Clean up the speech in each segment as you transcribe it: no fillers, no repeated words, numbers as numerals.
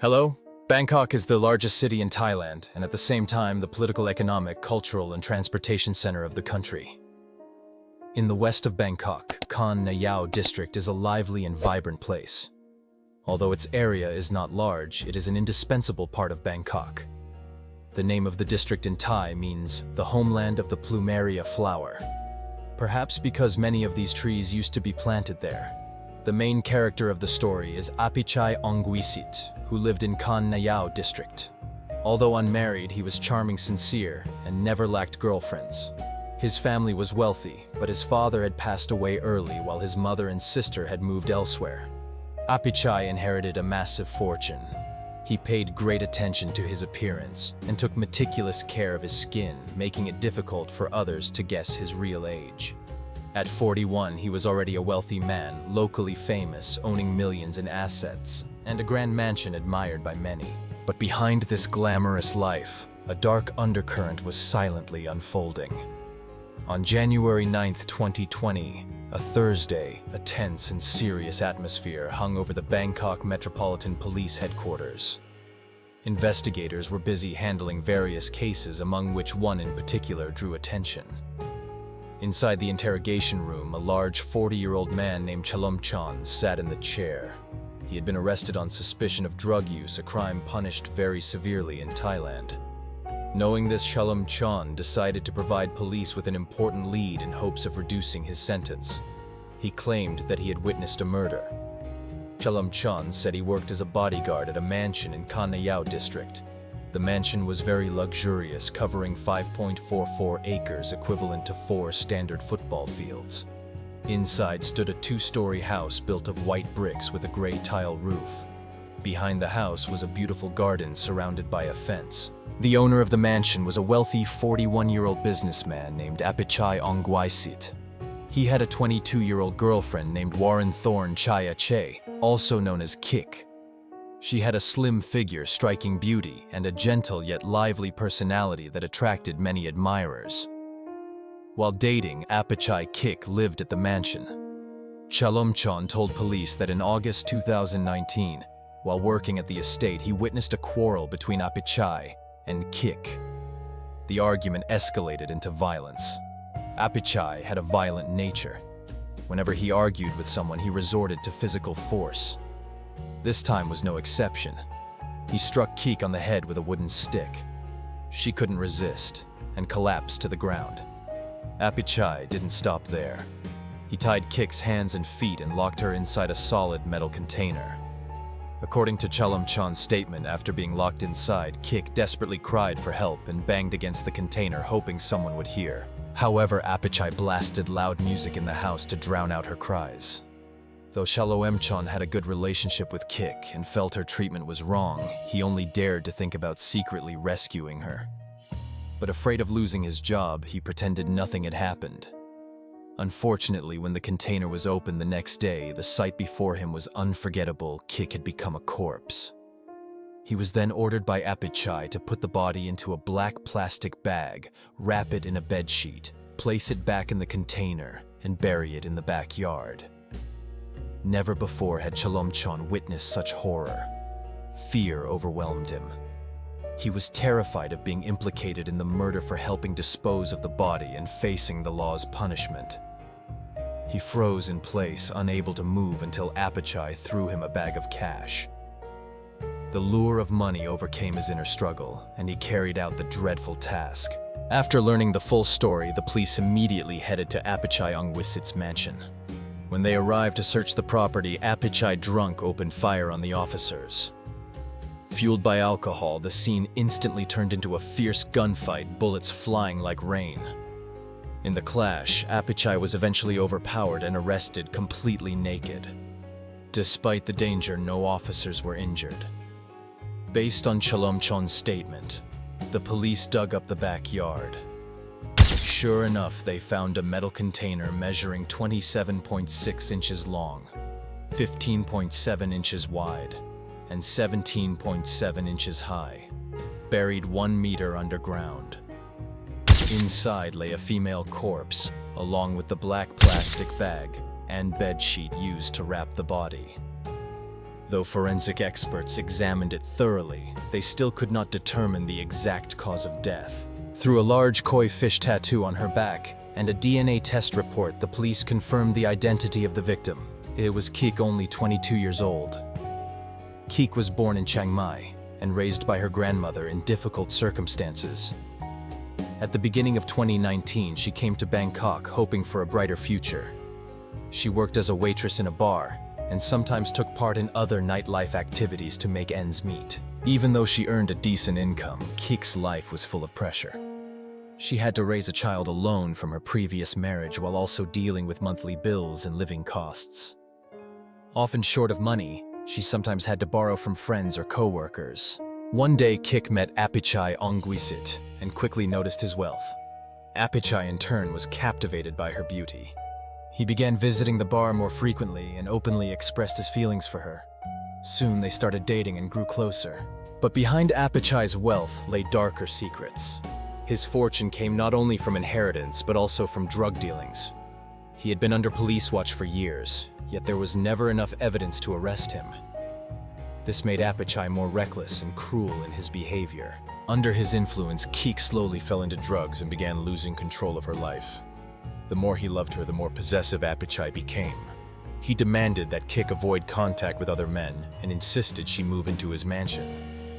Hello? Bangkok is the largest city in Thailand and at the same time the political, economic, cultural, and transportation center of the country. In the west of Bangkok, Kon Nayao district is a lively and vibrant place. Although its area is not large, it is an indispensable part of Bangkok. The name of the district in Thai means the homeland of the plumeria flower. Perhaps because many of these trees used to be planted there. The main character of the story is Apichai Ongwisit, who lived in Kon Nayao district. Although unmarried, he was charming, sincere, and never lacked girlfriends. His family was wealthy, but his father had passed away early while his mother and sister had moved elsewhere. Apichai inherited a massive fortune. He paid great attention to his appearance and took meticulous care of his skin, making it difficult for others to guess his real age. At 41, he was already a wealthy man, locally famous, owning millions in assets, and a grand mansion admired by many. But behind this glamorous life, a dark undercurrent was silently unfolding. On January 9, 2020, a Thursday, a tense and serious atmosphere hung over the Bangkok Metropolitan Police headquarters. Investigators were busy handling various cases, among which one in particular drew attention. Inside the interrogation room, a large 40-year-old man named Chalomchon sat in the chair. He had been arrested on suspicion of drug use, a crime punished very severely in Thailand. Knowing this, Chalomchon decided to provide police with an important lead in hopes of reducing his sentence. He claimed that he had witnessed a murder. Chalomchon said he worked as a bodyguard at a mansion in Kon Nayao district. The mansion was very luxurious, covering 5.44 acres, equivalent to 4 standard football fields. Inside stood a 2-story house built of white bricks with a gray tile roof. Behind the house was a beautiful garden surrounded by a fence. The owner of the mansion was a wealthy 41-year-old businessman named Apichai Ongwisit. He had a 22-year-old girlfriend named Warren Thorn Chaya Che, also known as Kik. She had a slim figure, striking beauty, and a gentle yet lively personality that attracted many admirers. While dating, Apichai Kik lived at the mansion. Chalomchon told police that in August 2019, while working at the estate, he witnessed a quarrel between Apichai and Kik. The argument escalated into violence. Apichai had a violent nature. Whenever he argued with someone, he resorted to physical force. This time was no exception. He struck Kik on the head with a wooden stick. She couldn't resist and collapsed to the ground. Apichai didn't stop there. He tied Kik's hands and feet and locked her inside a solid metal container. According to Chalomchon's statement, after being locked inside, Kik desperately cried for help and banged against the container, hoping someone would hear. However, Apichai blasted loud music in the house to drown out her cries. Though Chalomchon had a good relationship with Kik and felt her treatment was wrong, he only dared to think about secretly rescuing her. But afraid of losing his job, he pretended nothing had happened. Unfortunately, when the container was opened the next day, the sight before him was unforgettable. Kik had become a corpse. He was then ordered by Apichai to put the body into a black plastic bag, wrap it in a bedsheet, place it back in the container, and bury it in the backyard. Never before had Chalomchon witnessed such horror. Fear overwhelmed him. He was terrified of being implicated in the murder for helping dispose of the body and facing the law's punishment. He froze in place, unable to move until Apichai threw him a bag of cash. The lure of money overcame his inner struggle, and he carried out the dreadful task. After learning the full story, the police immediately headed to Apichai Ongwisit's mansion. When they arrived to search the property, Apichai drunk opened fire on the officers. Fueled by alcohol, the scene instantly turned into a fierce gunfight, bullets flying like rain. In the clash, Apichai was eventually overpowered and arrested completely naked. Despite the danger, no officers were injured. Based on Chalomchon's statement, the police dug up the backyard. Sure enough, they found a metal container measuring 27.6 inches long, 15.7 inches wide, and 17.7 inches high, buried 1 meter underground. Inside lay a female corpse, along with the black plastic bag and bedsheet used to wrap the body. Though forensic experts examined it thoroughly, they still could not determine the exact cause of death. Through a large koi fish tattoo on her back and a DNA test report, the police confirmed the identity of the victim. It was Kik, only 22 years old. Kik was born in Chiang Mai and raised by her grandmother in difficult circumstances. At the beginning of 2019, she came to Bangkok hoping for a brighter future. She worked as a waitress in a bar and sometimes took part in other nightlife activities to make ends meet. Even though she earned a decent income, Kik's life was full of pressure. She had to raise a child alone from her previous marriage while also dealing with monthly bills and living costs. Often short of money, she sometimes had to borrow from friends or co-workers. One day, Kik met Apichai Ongwisit and quickly noticed his wealth. Apichai, in turn, was captivated by her beauty. He began visiting the bar more frequently and openly expressed his feelings for her. Soon they started dating and grew closer. But behind Apichai's wealth lay darker secrets. His fortune came not only from inheritance but also from drug dealings. He had been under police watch for years, yet there was never enough evidence to arrest him. This made Apichai more reckless and cruel in his behavior. Under his influence, Kik slowly fell into drugs and began losing control of her life. The more he loved her, the more possessive Apichai became. He demanded that Kik avoid contact with other men and insisted she move into his mansion.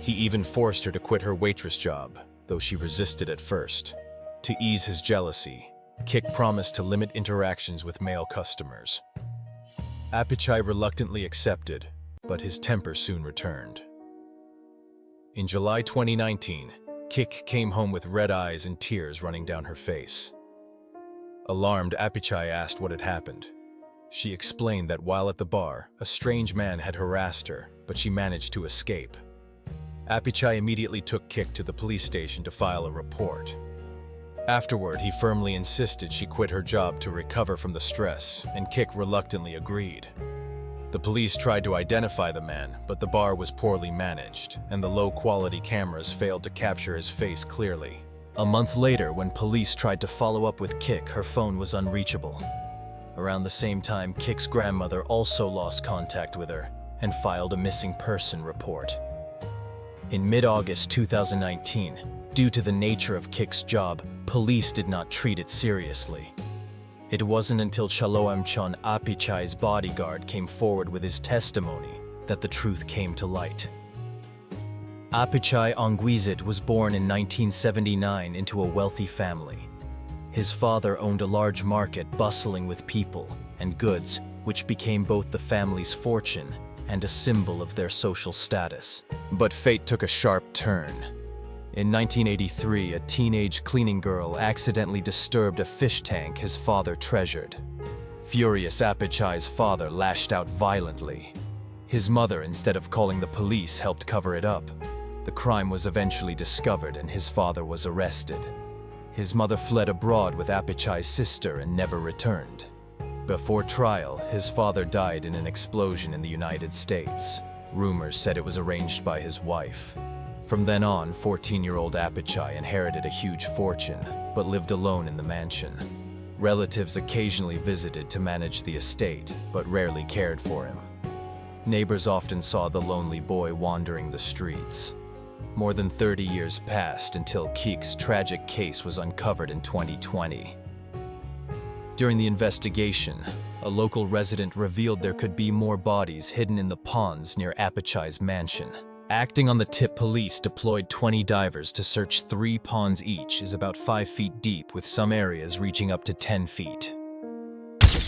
He even forced her to quit her waitress job, though she resisted at first. To ease his jealousy, Kik promised to limit interactions with male customers. Apichai reluctantly accepted, but his temper soon returned. In July 2019, Kik came home with red eyes and tears running down her face. Alarmed, Apichai asked what had happened. She explained that while at the bar, a strange man had harassed her, but she managed to escape. Apichai immediately took Kik to the police station to file a report. Afterward, he firmly insisted she quit her job to recover from the stress, and Kik reluctantly agreed. The police tried to identify the man, but the bar was poorly managed, and the low-quality cameras failed to capture his face clearly. A month later, when police tried to follow up with Kik, her phone was unreachable. Around the same time, Kik's grandmother also lost contact with her and filed a missing person report. In mid-August 2019, due to the nature of Kik's job, police did not treat it seriously. It wasn't until Chaloemchon, Apichai's bodyguard, came forward with his testimony that the truth came to light. Apichai Ongwisit was born in 1979 into a wealthy family. His father owned a large market bustling with people and goods, which became both the family's fortune and a symbol of their social status. But fate took a sharp turn. In 1983, a teenage cleaning girl accidentally disturbed a fish tank his father treasured. Furious, Apichai's father lashed out violently. His mother, instead of calling the police, helped cover it up. The crime was eventually discovered and his father was arrested. His mother fled abroad with Apichai's sister and never returned. Before trial, his father died in an explosion in the United States. Rumors said it was arranged by his wife. From then on, 14-year-old Apichai inherited a huge fortune, but lived alone in the mansion. Relatives occasionally visited to manage the estate, but rarely cared for him. Neighbors often saw the lonely boy wandering the streets. More than 30 years passed until Kik's tragic case was uncovered in 2020. During the investigation, a local resident revealed there could be more bodies hidden in the ponds near Apichai's mansion. Acting on the tip, police deployed 20 divers to search 3 ponds each, is about 5 feet deep, with some areas reaching up to 10 feet.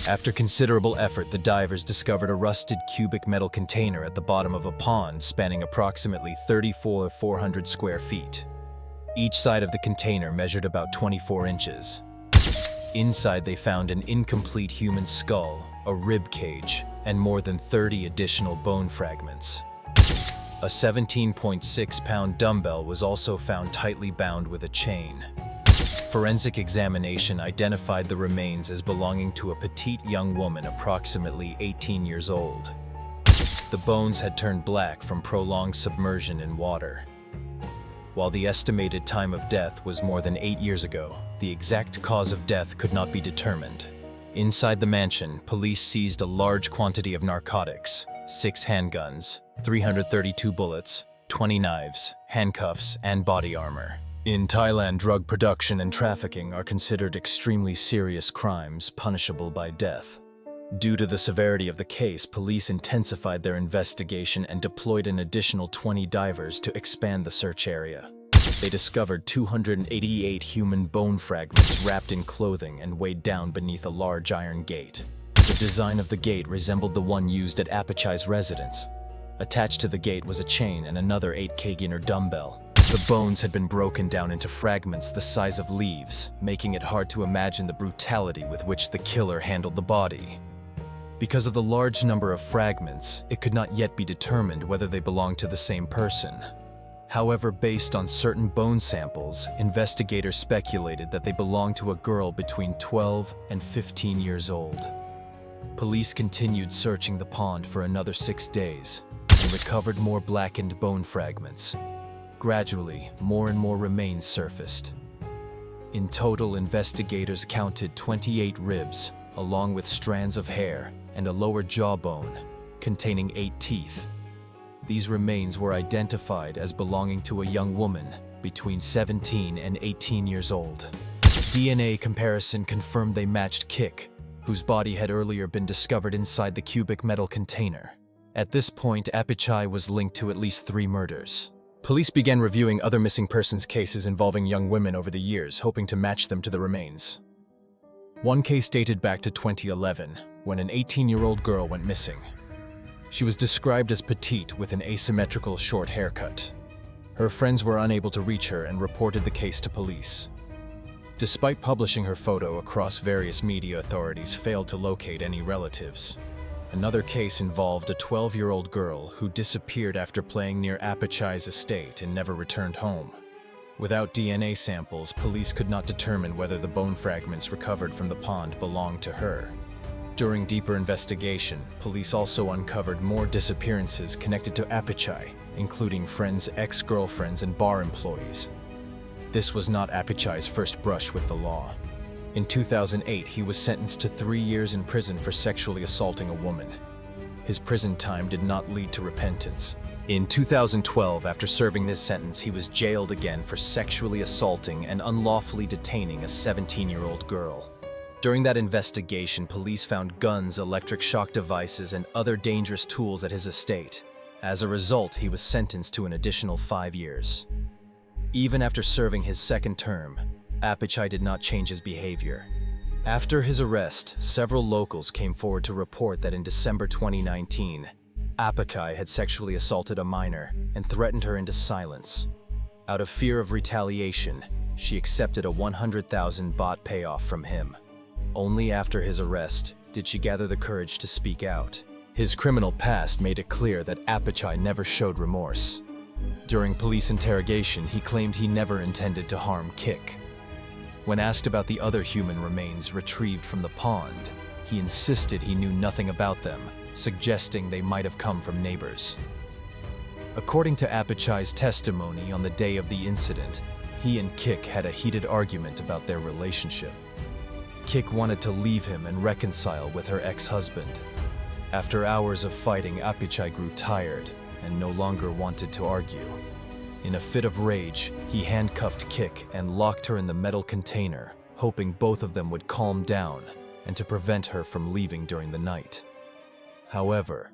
After considerable effort, the divers discovered a rusted cubic metal container at the bottom of a pond spanning approximately 400 square feet. Each side of the container measured about 24 inches. Inside, they found an incomplete human skull, a rib cage, and more than 30 additional bone fragments. A 17.6-pound dumbbell was also found tightly bound with a chain. Forensic examination identified the remains as belonging to a petite young woman approximately 18 years old. The bones had turned black from prolonged submersion in water. While the estimated time of death was more than 8 years ago, the exact cause of death could not be determined. Inside the mansion, police seized a large quantity of narcotics, 6 handguns, 332 bullets, 20 knives, handcuffs, and body armor. In Thailand, drug production and trafficking are considered extremely serious crimes punishable by death. Due to the severity of the case, police intensified their investigation and deployed an additional 20 divers to expand the search area. They discovered 288 human bone fragments wrapped in clothing and weighed down beneath a large iron gate. The design of the gate resembled the one used at Apachai's residence. Attached to the gate was a chain and another 8 kg dumbbell. The bones had been broken down into fragments the size of leaves, making it hard to imagine the brutality with which the killer handled the body. Because of the large number of fragments, it could not yet be determined whether they belonged to the same person. However, based on certain bone samples, investigators speculated that they belonged to a girl between 12 and 15 years old. Police continued searching the pond for another 6 days and recovered more blackened bone fragments. Gradually, more and more remains surfaced. In total, investigators counted 28 ribs, along with strands of hair and a lower jawbone, containing 8 teeth. These remains were identified as belonging to a young woman between 17 and 18 years old. DNA comparison confirmed they matched Kik, whose body had earlier been discovered inside the cubic metal container. At this point, Apachai was linked to at least 3 murders. Police began reviewing other missing persons cases involving young women over the years, hoping to match them to the remains. One case dated back to 2011, when an 18-year-old girl went missing. She was described as petite with an asymmetrical short haircut. Her friends were unable to reach her and reported the case to police. Despite publishing her photo across various media, authorities failed to locate any relatives. Another case involved a 12-year-old girl who disappeared after playing near Apachai's estate and never returned home. Without DNA samples, police could not determine whether the bone fragments recovered from the pond belonged to her. During deeper investigation, police also uncovered more disappearances connected to Apachai, including friends, ex-girlfriends, and bar employees. This was not Apachai's first brush with the law. In 2008, he was sentenced to 3 years in prison for sexually assaulting a woman. His prison time did not lead to repentance. In 2012, after serving this sentence, he was jailed again for sexually assaulting and unlawfully detaining a 17-year-old girl. During that investigation, police found guns, electric shock devices, and other dangerous tools at his estate. As a result, he was sentenced to an additional 5 years. Even after serving his second term, Apachai did not change his behavior. After his arrest, several locals came forward to report that in December 2019, Apachai had sexually assaulted a minor and threatened her into silence. Out of fear of retaliation, she accepted a 100,000 baht payoff from him. Only after his arrest did she gather the courage to speak out. His criminal past made it clear that Apachai never showed remorse. During police interrogation, he claimed he never intended to harm Kik. When asked about the other human remains retrieved from the pond, he insisted he knew nothing about them, suggesting they might have come from neighbors. According to Apachai's testimony on the day of the incident, he and Kik had a heated argument about their relationship. Kik wanted to leave him and reconcile with her ex-husband. After hours of fighting, Apachai grew tired and no longer wanted to argue. In a fit of rage, he handcuffed Kik and locked her in the metal container, hoping both of them would calm down and to prevent her from leaving during the night. However,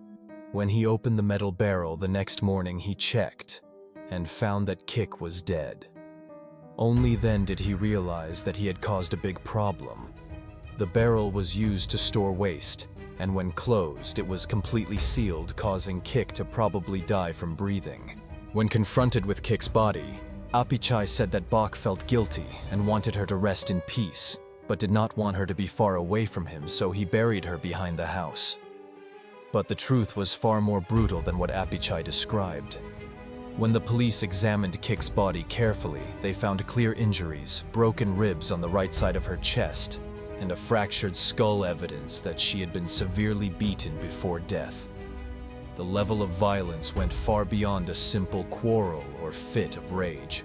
when he opened the metal barrel the next morning, he checked and found that Kik was dead. Only then did he realize that he had caused a big problem. The barrel was used to store waste, and when closed, it was completely sealed, causing Kik to probably die from breathing. When confronted with Kik's body, Apachai said that Bok felt guilty and wanted her to rest in peace, but did not want her to be far away from him, so he buried her behind the house. But the truth was far more brutal than what Apachai described. When the police examined Kik's body carefully, they found clear injuries, broken ribs on the right side of her chest, and a fractured skull, evidence that she had been severely beaten before death. The level of violence went far beyond a simple quarrel or fit of rage.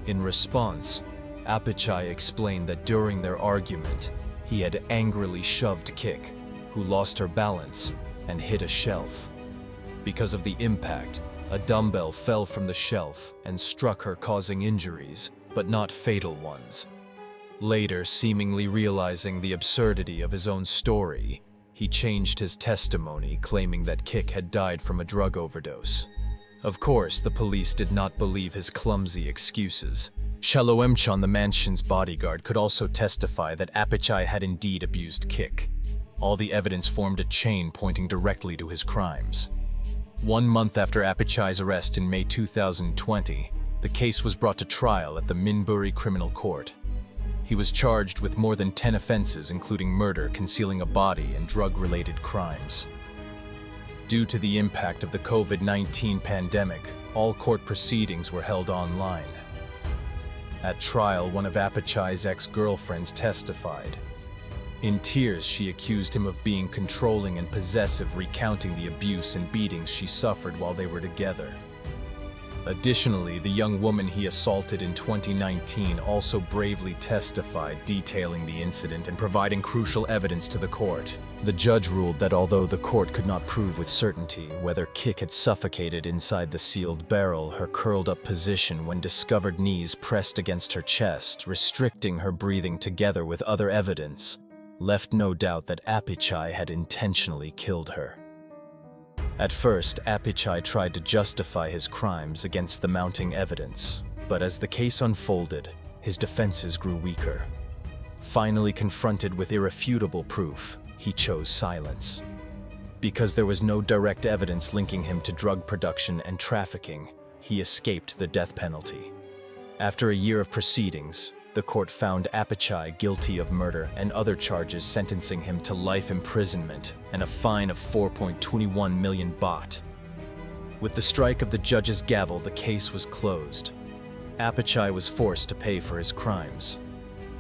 In response, Apachai explained that during their argument, he had angrily shoved Kik, who lost her balance and hit a shelf. Because of the impact, a dumbbell fell from the shelf and struck her, causing injuries, but not fatal ones. Later, seemingly realizing the absurdity of his own story, he changed his testimony, claiming that Kik had died from a drug overdose. Of course, the police did not believe his clumsy excuses. Shaloemchon, the mansion's bodyguard, could also testify that Apichai had indeed abused Kik. All the evidence formed a chain pointing directly to his crimes. 1 month after Apichai's arrest in May 2020, the case was brought to trial at the Minburi Criminal Court. He was charged with more than 10 offenses, including murder, concealing a body, and drug-related crimes. Due to the impact of the COVID-19 pandemic, all court proceedings were held online. At trial, one of Apichai's ex-girlfriends testified. In tears, she accused him of being controlling and possessive, recounting the abuse and beatings she suffered while they were together. Additionally, the young woman he assaulted in 2019 also bravely testified, detailing the incident and providing crucial evidence to the court. The judge ruled that although the court could not prove with certainty whether Kik had suffocated inside the sealed barrel, her curled-up position when discovered, knees pressed against her chest, restricting her breathing, together with other evidence, left no doubt that Apichai had intentionally killed her. At first, Apichai tried to justify his crimes against the mounting evidence, but as the case unfolded, his defenses grew weaker. Finally confronted with irrefutable proof, he chose silence. Because there was no direct evidence linking him to drug production and trafficking, he escaped the death penalty. After a year of proceedings, the court found Apichai guilty of murder and other charges, sentencing him to life imprisonment and a fine of 4.21 million baht. With the strike of the judge's gavel, the case was closed. Apichai was forced to pay for his crimes.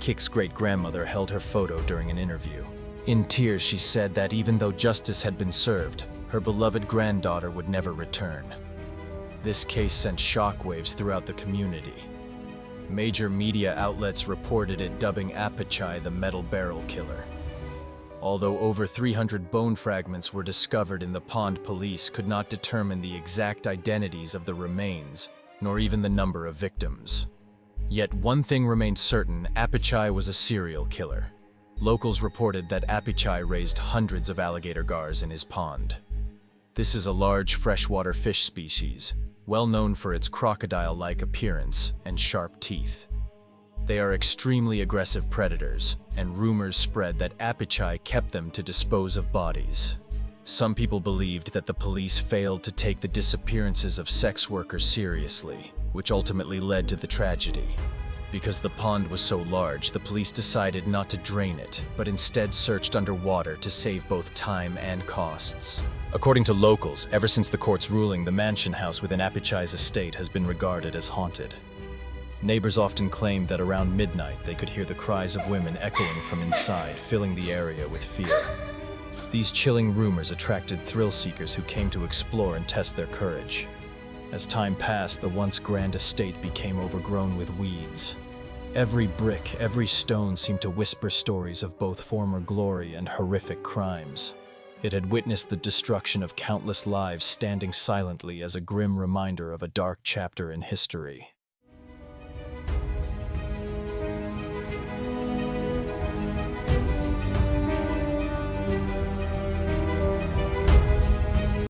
Kik's great-grandmother held her photo during an interview. In tears, she said that even though justice had been served, her beloved granddaughter would never return. This case sent shockwaves throughout the community. Major media outlets reported it, dubbing Apichai the metal barrel killer. Although over 300 bone fragments were discovered in the pond, police could not determine the exact identities of the remains, nor even the number of victims. Yet one thing remained certain: Apichai was a serial killer. Locals reported that Apichai raised hundreds of alligator gars in his pond. This is a large freshwater fish species, well known for its crocodile-like appearance and sharp teeth. They are extremely aggressive predators, and rumors spread that Apichai kept them to dispose of bodies. Some people believed that the police failed to take the disappearances of sex workers seriously, which ultimately led to the tragedy. Because the pond was so large, the police decided not to drain it, but instead searched underwater to save both time and costs. According to locals, ever since the court's ruling, the mansion house within Apichai's estate has been regarded as haunted. Neighbors often claimed that around midnight they could hear the cries of women echoing from inside, filling the area with fear. These chilling rumors attracted thrill-seekers who came to explore and test their courage. As time passed, the once grand estate became overgrown with weeds. Every brick, every stone seemed to whisper stories of both former glory and horrific crimes. It had witnessed the destruction of countless lives, standing silently as a grim reminder of a dark chapter in history.